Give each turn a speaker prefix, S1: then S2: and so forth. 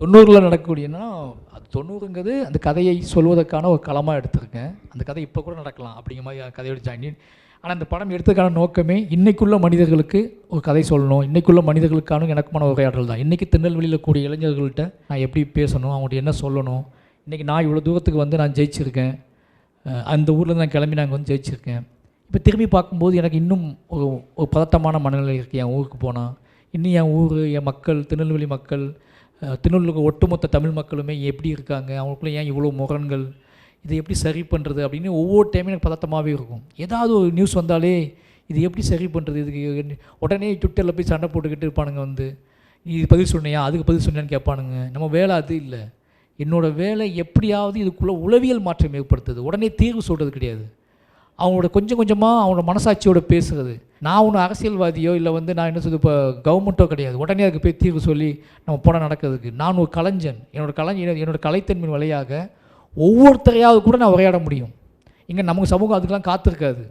S1: 90ல் நடக்கக்கூடியன்னா, அது 90ங்கிறது அந்த கதையை சொல்வதற்கான ஒரு களமாக எடுத்திருக்கேன். அந்த கதை இப்போ கூட நடக்கலாம் அப்படிங்கிற மாதிரி கதையோட ஜாயின். ஆனால் அந்த படம் எடுத்ததுக்கான நோக்கமே இன்றைக்குள்ள மனிதர்களுக்கு ஒரு கதை சொல்லணும், இன்றைக்குள்ள மனிதர்களுக்கான எனக்குமான உரையாடல் தான். இன்றைக்கி திருநெல்வேலியில் கூடிய இளைஞர்கள்ட்ட நான் எப்படி பேசணும், அவங்கள்ட்ட என்ன சொல்லணும், இன்றைக்கி நான் இவ்வளோ தூரத்துக்கு வந்து நான் ஜெயிச்சிருக்கேன், அந்த ஊரில் நான் கிளம்பி நாங்கள் வந்து ஜெயிச்சிருக்கேன். இப்போ திரும்பி பார்க்கும்போது எனக்கு இன்னும் ஒரு பதட்டமான மனநிலை இருக்குது. என் ஊருக்கு போனால் இன்னும் என் ஊர், என் மக்கள், திருநெல்வேலி மக்கள், திருநெல்வேலி ஒட்டுமொத்த தமிழ் மக்களுமே எப்படி இருக்காங்க, அவங்களுக்குள்ள ஏன் இவ்வளோ முரண்கள், இதை எப்படி சரி பண்ணுறது அப்படின்னு ஒவ்வொரு டைமும் எனக்கு பதட்டமாகவே இருக்கும். ஏதாவது ஒரு நியூஸ் வந்தாலே இது எப்படி சரி பண்ணுறது, இதுக்கு உடனே ட்விட்டரில் போய் சண்டை போட்டுக்கிட்டு இருப்பானுங்க. வந்து இது பதில் சொன்னியா, அதுக்கு பதில் சொன்னியான்னு கேட்பானுங்க. நம்ம வேலை அது இல்லை. என்னோடய வேலை எப்படியாவது இதுக்குள்ளே உளவியல் மாற்றம் ஏற்படுத்துது. உடனே தீர்வு சொல்கிறது கிடையாது. அவங்களோட கொஞ்சம் கொஞ்சமாக அவங்களோட மனசாட்சியோட பேசுகிறது. நான் ஒன்றும் அரசியல்வாதியோ இல்லை வந்து நான் என்ன சொல்வது இப்போ கவர்மெண்ட்டோ கிடையாது. உடனே அதுக்கு போய் தீர்வு சொல்லி நம்ம போட நடக்கிறதுக்கு. நான் ஒரு கலைஞன். என்னோடய கலைத்தன்மையின் வழியாக ஒவ்வொருத்தரையாவது கூட நான் உரையாட முடியும். இங்கே நமக்கு சமூகம் அதுக்கெலாம் காத்திருக்காது.